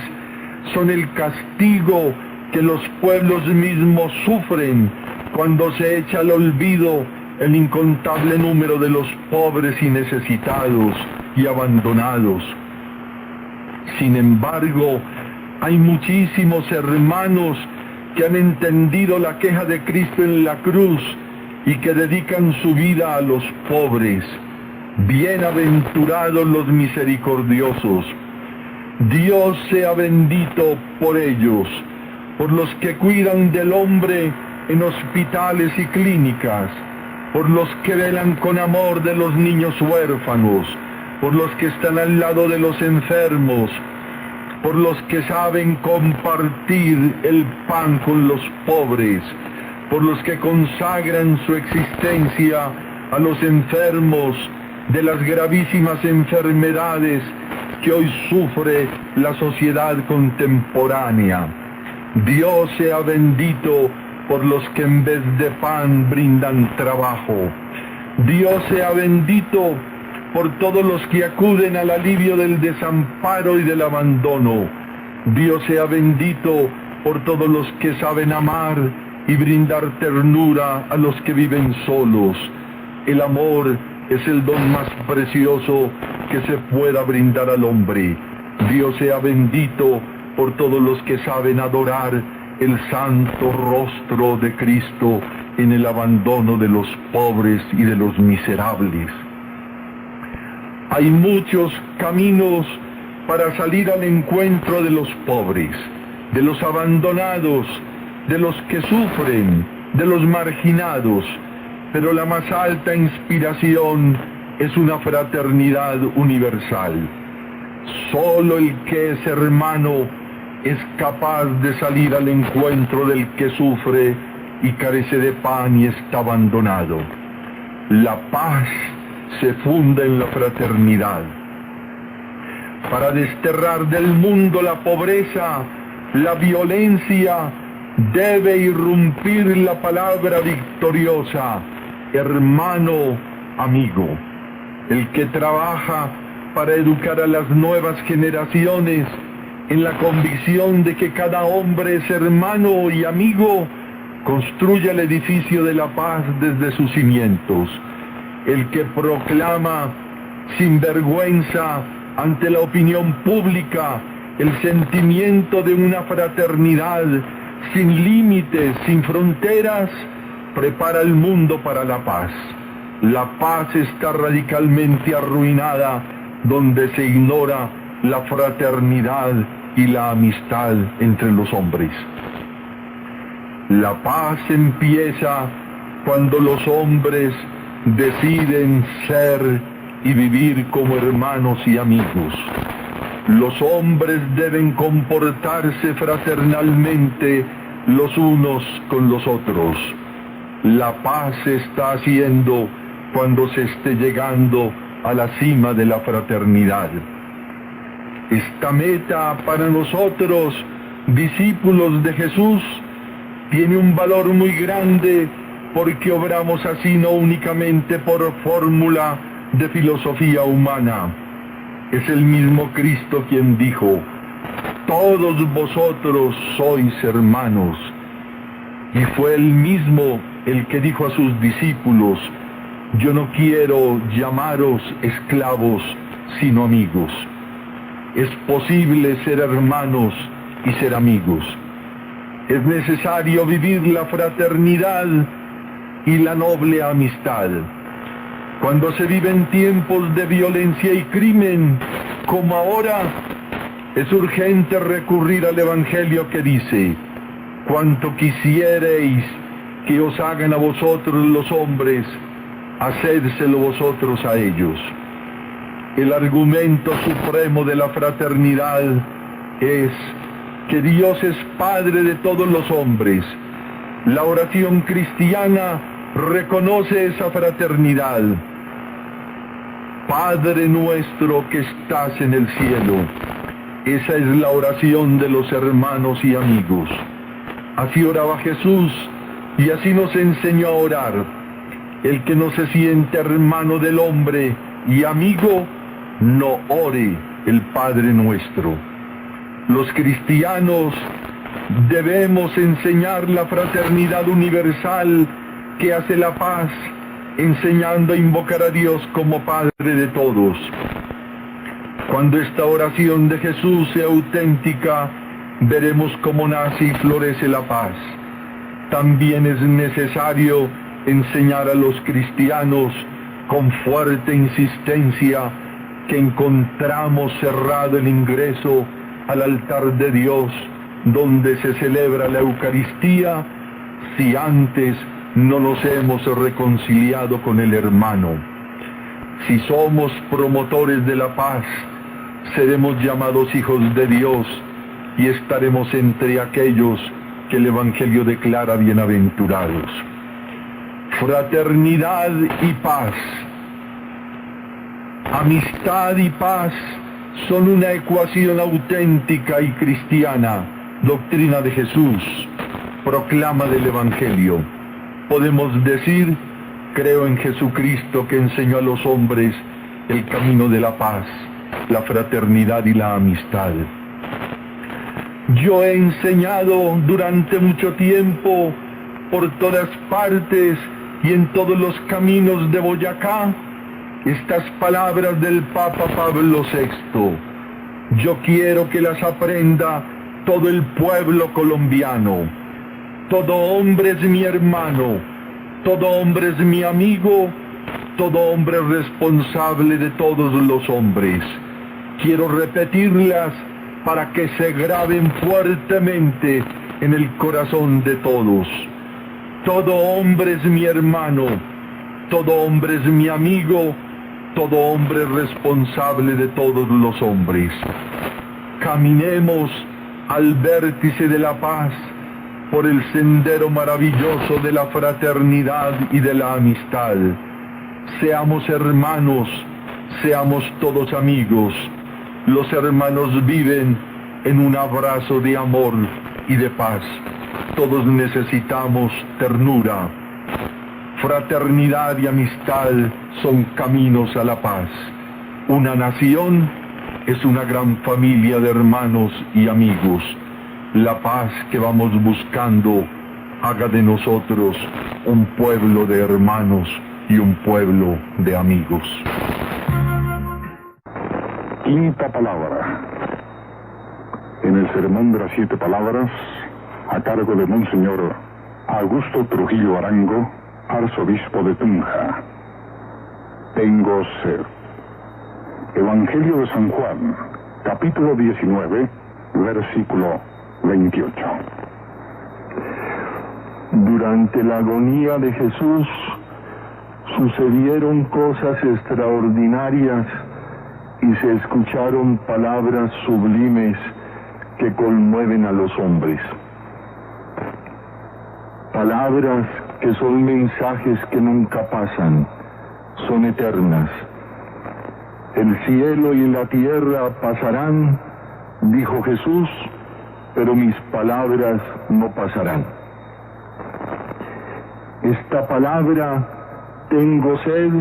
son el castigo que los pueblos mismos sufren cuando se echa al olvido el incontable número de los pobres y necesitados y abandonados. Sin embargo, hay muchísimos hermanos que han entendido la queja de Cristo en la cruz y que dedican su vida a los pobres. Bienaventurados los misericordiosos. Dios sea bendito por ellos, por los que cuidan del hombre en hospitales y clínicas, por los que velan con amor de los niños huérfanos, por los que están al lado de los enfermos, por los que saben compartir el pan con los pobres, por los que consagran su existencia a los enfermos de las gravísimas enfermedades que hoy sufre la sociedad contemporánea. Dios sea bendito por los que en vez de pan brindan trabajo. Dios sea bendito por todos los que acuden al alivio del desamparo y del abandono. Dios sea bendito por todos los que saben amar y brindar ternura a los que viven solos. El amor es el don más precioso que se pueda brindar al hombre. Dios sea bendito por todos los que saben adorar el santo rostro de Cristo en el abandono de los pobres y de los miserables. Hay muchos caminos para salir al encuentro de los pobres, de los abandonados, de los que sufren, de los marginados, pero la más alta inspiración es una fraternidad universal. Solo el que es hermano es capaz de salir al encuentro del que sufre y carece de pan y está abandonado. La paz se funda en la fraternidad. Para desterrar del mundo la pobreza, la violencia, debe irrumpir la palabra victoriosa: hermano, amigo. El que trabaja para educar a las nuevas generaciones en la convicción de que cada hombre es hermano y amigo, construye el edificio de la paz desde sus cimientos. El que proclama sin vergüenza ante la opinión pública el sentimiento de una fraternidad sin límites, sin fronteras, prepara el mundo para la paz. La paz está radicalmente arruinada donde se ignora la fraternidad y la amistad entre los hombres. La paz empieza cuando los hombres deciden ser y vivir como hermanos y amigos. Los hombres deben comportarse fraternalmente los unos con los otros. La paz se está haciendo cuando se esté llegando a la cima de la fraternidad. Esta meta para nosotros, discípulos de Jesús, tiene un valor muy grande porque obramos así no únicamente por fórmula de filosofía humana. Es el mismo Cristo quien dijo: todos vosotros sois hermanos. Y fue él mismo el que dijo a sus discípulos: yo no quiero llamaros esclavos, sino amigos. Es posible ser hermanos y ser amigos. Es necesario vivir la fraternidad y la noble amistad. Cuando se viven tiempos de violencia y crimen, como ahora, es urgente recurrir al Evangelio que dice: cuanto quisiereis que os hagan a vosotros los hombres, hacédselo vosotros a ellos. El argumento supremo de la fraternidad es que Dios es Padre de todos los hombres. La oración cristiana reconoce esa fraternidad. Padre nuestro que estás en el cielo. Esa es la oración de los hermanos y amigos. Así oraba Jesús y así nos enseñó a orar. El que no se siente hermano del hombre y amigo, no ore el Padre nuestro. Los cristianos debemos enseñar la fraternidad universal que hace la paz, enseñando a invocar a Dios como Padre de todos. Cuando esta oración de Jesús sea auténtica, veremos cómo nace y florece la paz. También es necesario enseñar a los cristianos con fuerte insistencia que encontramos cerrado el ingreso al altar de Dios donde se celebra la Eucaristía si antes no nos hemos reconciliado con el hermano. Si somos promotores de la paz, seremos llamados hijos de Dios y estaremos entre aquellos que el Evangelio declara bienaventurados. Fraternidad y paz. Amistad y paz son una ecuación auténtica y cristiana, doctrina de Jesús, proclama del Evangelio. Podemos decir: creo en Jesucristo que enseñó a los hombres el camino de la paz, la fraternidad y la amistad. Yo he enseñado durante mucho tiempo por todas partes y en todos los caminos de Boyacá estas palabras del Papa Pablo VI. Yo quiero que las aprenda todo el pueblo colombiano. Todo hombre es mi hermano, todo hombre es mi amigo, todo hombre es responsable de todos los hombres. Quiero repetirlas para que se graben fuertemente en el corazón de todos. Todo hombre es mi hermano, todo hombre es mi amigo, todo hombre es responsable de todos los hombres. Caminemos al vértice de la paz, por el sendero maravilloso de la fraternidad y de la amistad. Seamos hermanos, seamos todos amigos. Los hermanos viven en un abrazo de amor y de paz. Todos necesitamos ternura. Fraternidad y amistad son caminos a la paz. Una nación es una gran familia de hermanos y amigos. La paz que vamos buscando haga de nosotros un pueblo de hermanos y un pueblo de amigos. Quinta palabra. En el Sermón de las 7 Palabras, a cargo de Monseñor Augusto Trujillo Arango, arzobispo de Tunja. Tengo sed. Evangelio de San Juan, capítulo 19, versículo 28. Durante la agonía de Jesús sucedieron cosas extraordinarias y se escucharon palabras sublimes que conmueven a los hombres. Palabras que son mensajes que nunca pasan, son eternas. El cielo y la tierra pasarán, dijo Jesús, pero mis palabras no pasarán. Esta palabra, tengo sed,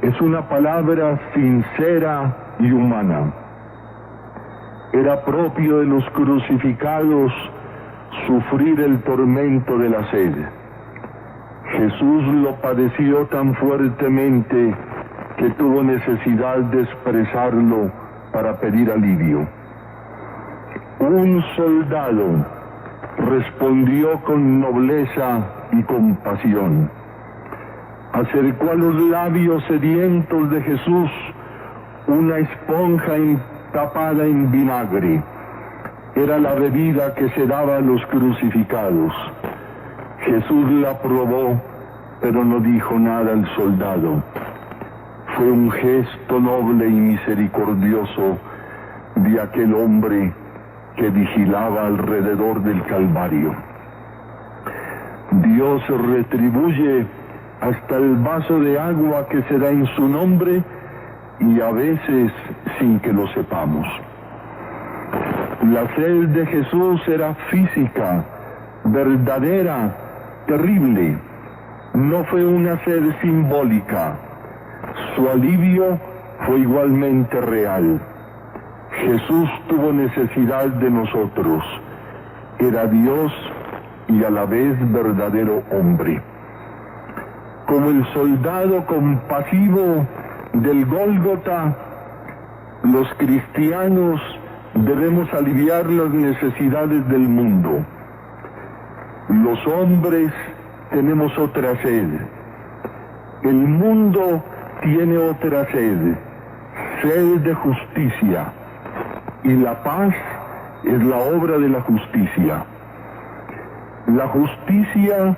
es una palabra sincera y humana. Era propio de los crucificados sufrir el tormento de la sed. Jesús lo padeció tan fuertemente que tuvo necesidad de expresarlo para pedir alivio. Un soldado respondió con nobleza y compasión. Acercó a los labios sedientos de Jesús una esponja tapada en vinagre. Era la bebida que se daba a los crucificados. Jesús la probó, pero no dijo nada al soldado. Fue un gesto noble y misericordioso de aquel hombre que vigilaba alrededor del Calvario. Dios retribuye hasta el vaso de agua que se da en su nombre y a veces sin que lo sepamos. La sed de Jesús era física, verdadera, terrible. No fue una sed simbólica. Su alivio fue igualmente real. Jesús tuvo necesidad de nosotros. Era Dios y a la vez verdadero hombre. Como el soldado compasivo del Gólgota, los cristianos debemos aliviar las necesidades del mundo. Los hombres tenemos otra sed. El mundo tiene otra sed, sed de justicia. Y la paz es la obra de la justicia. La justicia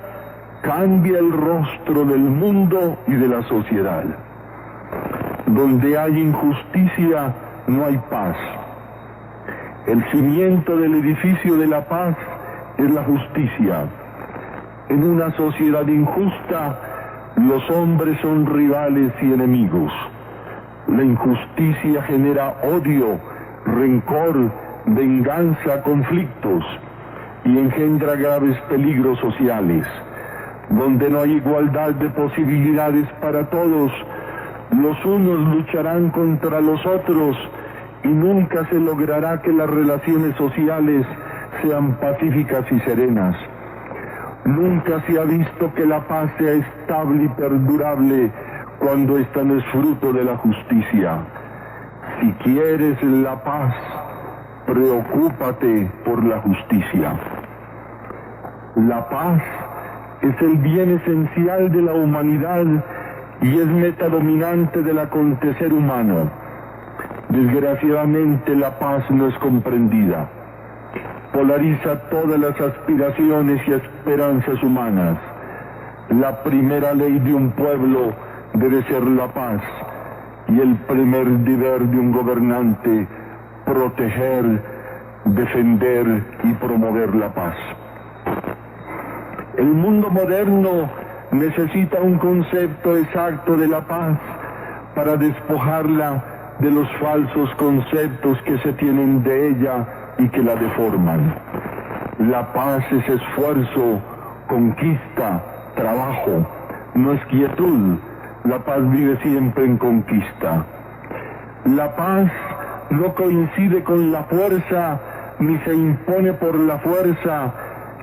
cambia el rostro del mundo y de la sociedad. Donde hay injusticia, no hay paz. El cimiento del edificio de la paz es la justicia. En una sociedad injusta, los hombres son rivales y enemigos. La injusticia genera odio, rencor, venganza, conflictos y engendra graves peligros sociales. Donde no hay igualdad de posibilidades para todos, los unos lucharán contra los otros y nunca se logrará que las relaciones sociales sean pacíficas y serenas. Nunca se ha visto que la paz sea estable y perdurable cuando ésta no es fruto de la justicia. Si quieres la paz, preocúpate por la justicia. La paz es el bien esencial de la humanidad y es meta dominante del acontecer humano. Desgraciadamente la paz no es comprendida. Polariza todas las aspiraciones y esperanzas humanas. La primera ley de un pueblo debe ser la paz. y el primer deber de un gobernante, proteger, defender y promover la paz. El mundo moderno necesita un concepto exacto de la paz para despojarla de los falsos conceptos que se tienen de ella y que la deforman. La paz es esfuerzo, conquista, trabajo, no es quietud. La paz vive siempre en conquista. La paz no coincide con la fuerza, ni se impone por la fuerza,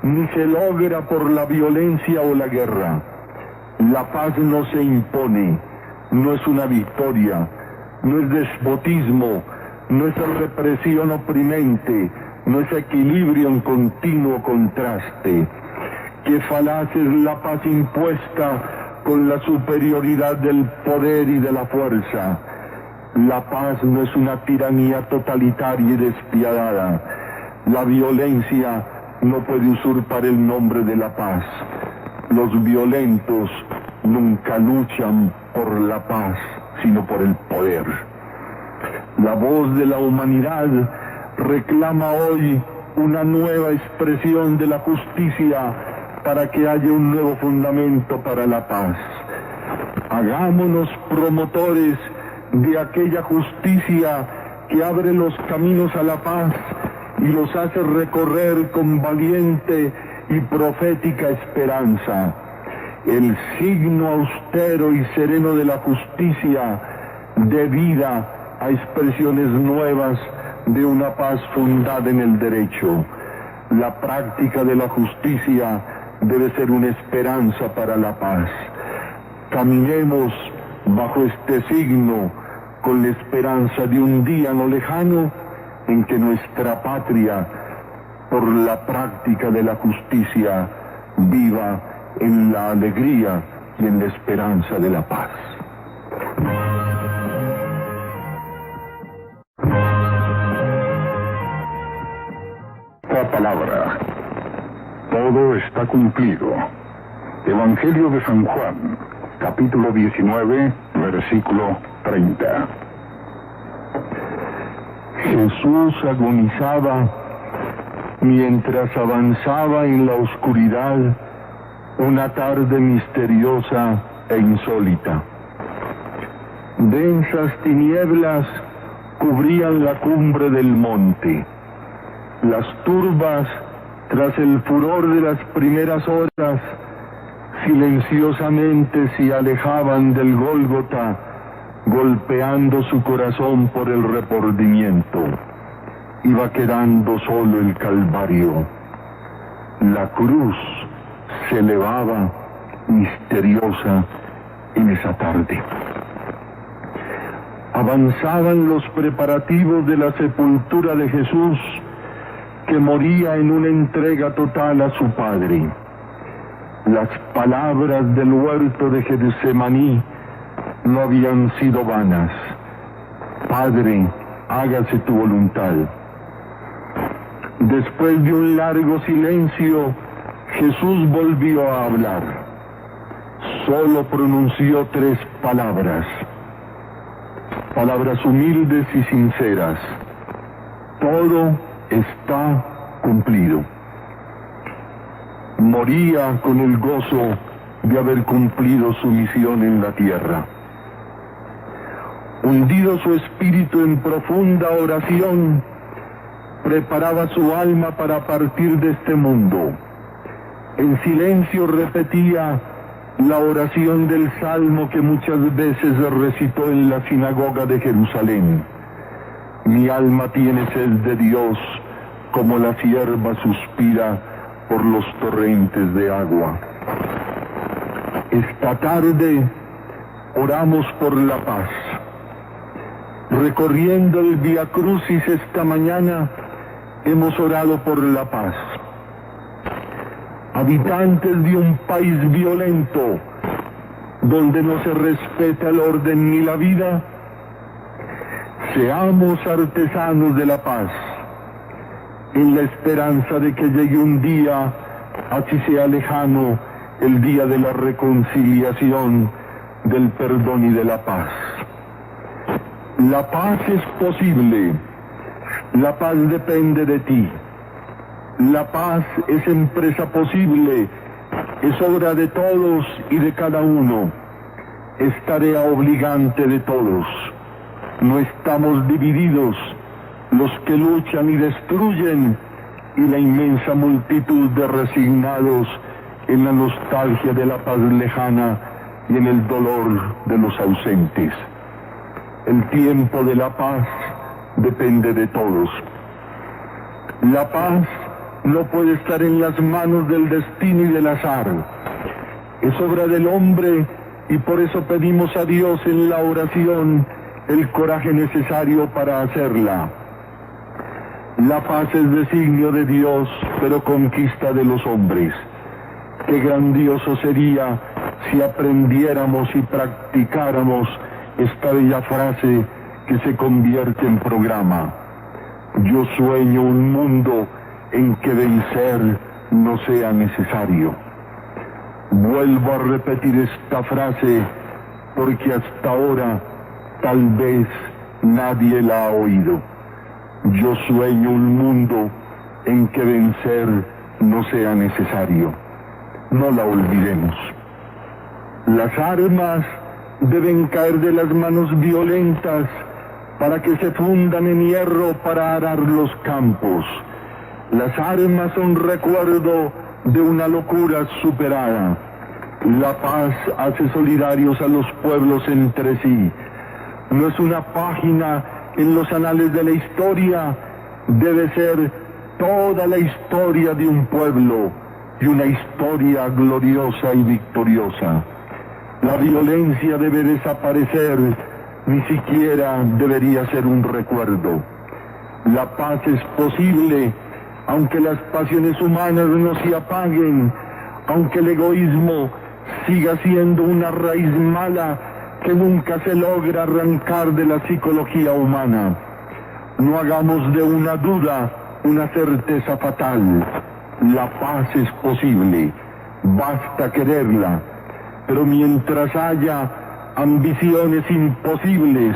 ni se logra por la violencia o la guerra. La paz no se impone, no es una victoria, no es despotismo, no es represión oprimente, no es equilibrio en continuo contraste. Qué falaz es la paz impuesta con la superioridad del poder y de la fuerza. La paz no es una tiranía totalitaria y despiadada. La violencia no puede usurpar el nombre de la paz. Los violentos nunca luchan por la paz, sino por el poder. La voz de la humanidad reclama hoy una nueva expresión de la justicia para que haya un nuevo fundamento para la paz. Hagámonos promotores de aquella justicia que abre los caminos a la paz y los hace recorrer con valiente y profética esperanza. El signo austero y sereno de la justicia dé vida a expresiones nuevas de una paz fundada en el derecho. La práctica de la justicia debe ser una esperanza para la paz. Caminemos bajo este signo con la esperanza de un día no lejano en que nuestra patria, por la práctica de la justicia, viva en la alegría y en la esperanza de la paz. La palabra. Todo está cumplido. Evangelio de San Juan, capítulo 19, versículo 30. Jesús agonizaba mientras avanzaba en la oscuridad una tarde misteriosa e insólita. Densas tinieblas cubrían la cumbre del monte. Las turbas, tras el furor de las primeras horas, silenciosamente se alejaban del Gólgota, golpeando su corazón por el remordimiento. Iba quedando solo el Calvario. La cruz se elevaba misteriosa en esa tarde. Avanzaban los preparativos de la sepultura de Jesús, que moría en una entrega total a su Padre. Las palabras del huerto de Getsemaní no habían sido vanas. Padre, hágase tu voluntad. Después de un largo silencio, Jesús volvió a hablar. Solo pronunció 3 palabras. Palabras humildes y sinceras. Todo está cumplido. Moría con el gozo de haber cumplido su misión en la tierra. Hundido su espíritu en profunda oración, preparaba su alma para partir de este mundo. En silencio repetía la oración del Salmo que muchas veces recitó en la sinagoga de Jerusalén. Mi alma tiene sed de Dios, como la cierva suspira por los torrentes de agua. Esta tarde oramos por la paz. Recorriendo el Vía Crucis esta mañana, hemos orado por la paz. Habitantes de un país violento, donde no se respeta el orden ni la vida, seamos artesanos de la paz, en la esperanza de que llegue un día, así sea lejano, el día de la reconciliación, del perdón y de la paz. La paz es posible. La paz depende de ti. La paz es empresa posible. Es obra de todos y de cada uno. Es tarea obligante de todos. No estamos divididos, los que luchan y destruyen, y la inmensa multitud de resignados en la nostalgia de la paz lejana y en el dolor de los ausentes. El tiempo de la paz depende de todos. La paz no puede estar en las manos del destino y del azar. Es obra del hombre y por eso pedimos a Dios en la oración el coraje necesario para hacerla. La paz es designio de Dios, pero conquista de los hombres. Qué grandioso sería si aprendiéramos y practicáramos esta bella frase que se convierte en programa. Yo sueño un mundo en que vencer no sea necesario. Vuelvo a repetir esta frase porque hasta ahora tal vez nadie la ha oído. Yo sueño un mundo en que vencer no sea necesario. No la olvidemos. Las armas deben caer de las manos violentas para que se fundan en hierro para arar los campos. Las armas son recuerdo de una locura superada. La paz hace solidarios a los pueblos entre sí. No es una página en los anales de la historia, debe ser toda la historia de un pueblo y una historia gloriosa y victoriosa. La violencia debe desaparecer, ni siquiera debería ser un recuerdo. La paz es posible, aunque las pasiones humanas no se apaguen, aunque el egoísmo siga siendo una raíz mala que nunca se logra arrancar de la psicología humana. No hagamos de una duda una certeza fatal. La paz es posible, basta quererla, pero mientras haya ambiciones imposibles,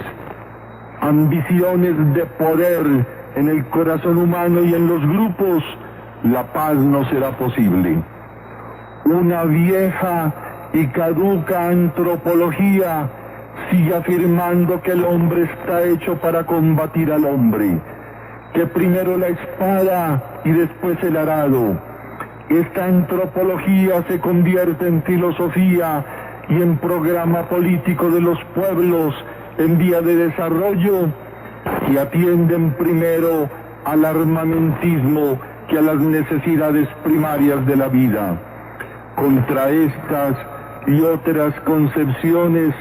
ambiciones de poder en el corazón humano y en los grupos, la paz no será posible. Una vieja y caduca antropología sigue afirmando que el hombre está hecho para combatir al hombre, que primero la espada y después el arado. Esta antropología se convierte en filosofía y en programa político de los pueblos en vía de desarrollo y atienden primero al armamentismo que a las necesidades primarias de la vida. Contra estas y otras concepciones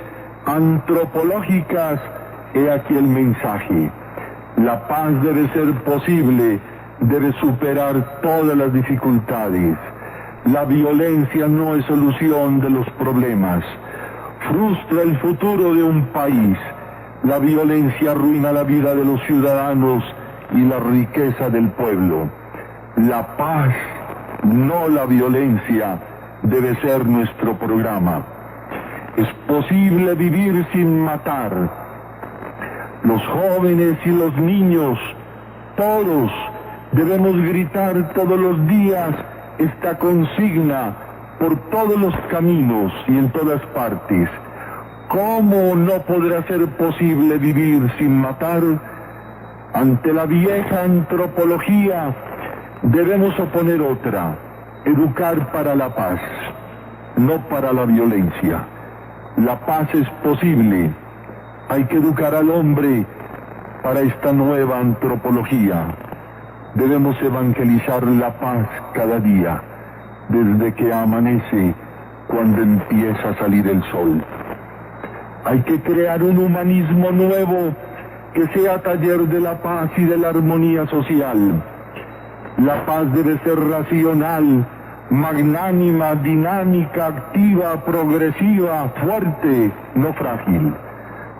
antropológicas, he aquí el mensaje. La paz debe ser posible, debe superar todas las dificultades. La violencia no es solución de los problemas. Frustra el futuro de un país. La violencia arruina la vida de los ciudadanos y la riqueza del pueblo. La paz, no la violencia, debe ser nuestro programa. Es posible vivir sin matar. Los jóvenes y los niños, todos, debemos gritar todos los días esta consigna por todos los caminos y en todas partes. ¿Cómo no podrá ser posible vivir sin matar? Ante la vieja antropología debemos oponer otra, educar para la paz, no para la violencia. La paz es posible. Hay que educar al hombre para esta nueva antropología. Debemos evangelizar la paz cada día, desde que amanece, cuando empieza a salir el sol. Hay que crear un humanismo nuevo que sea taller de la paz y de la armonía social. La paz debe ser racional, magnánima, dinámica, activa, progresiva, fuerte, no frágil.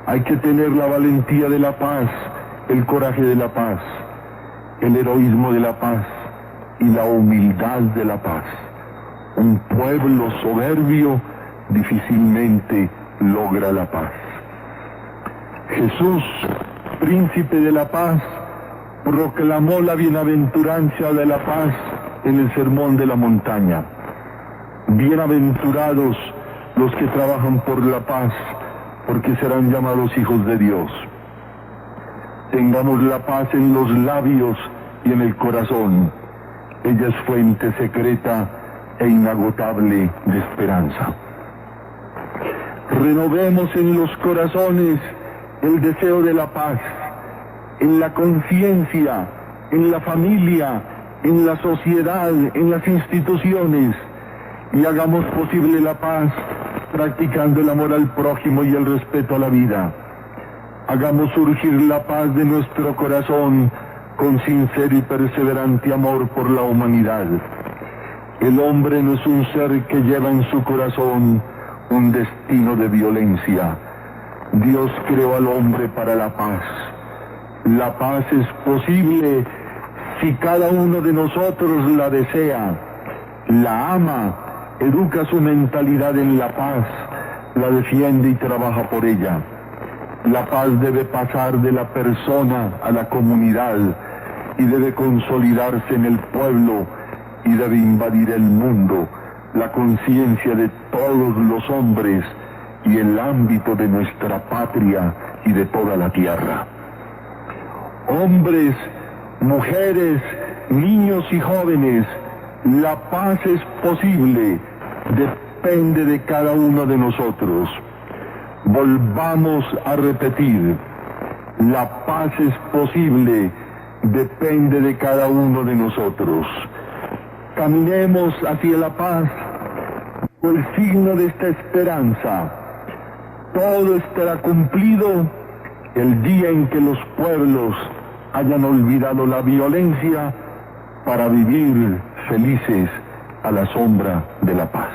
Hay que tener la valentía de la paz, el coraje de la paz, el heroísmo de la paz y la humildad de la paz. Un pueblo soberbio difícilmente logra la paz. Jesús, príncipe de la paz, proclamó la bienaventuranza de la paz en el Sermón de la Montaña. Bienaventurados los que trabajan por la paz, porque serán llamados hijos de Dios. Tengamos la paz en los labios y en el corazón. Ella es fuente secreta e inagotable de esperanza. Renovemos en los corazones el deseo de la paz, en la conciencia, en la familia, en la sociedad, en las instituciones, y hagamos posible la paz practicando el amor al prójimo y el respeto a la vida. Hagamos surgir la paz de nuestro corazón con sincero y perseverante amor por la humanidad. El hombre no es un ser que lleva en su corazón un destino de violencia. Dios creó al hombre para la paz. La paz es posible si cada uno de nosotros la desea, la ama, educa su mentalidad en la paz, la defiende y trabaja por ella. La paz debe pasar de la persona a la comunidad y debe consolidarse en el pueblo y debe invadir el mundo, la conciencia de todos los hombres y el ámbito de nuestra patria y de toda la tierra. Hombres, mujeres, niños y jóvenes, la paz es posible, depende de cada uno de nosotros. Volvamos a repetir, la paz es posible, depende de cada uno de nosotros. Caminemos hacia la paz, por el signo de esta esperanza. Todo estará cumplido el día en que los pueblos hayan olvidado la violencia para vivir felices a la sombra de la paz.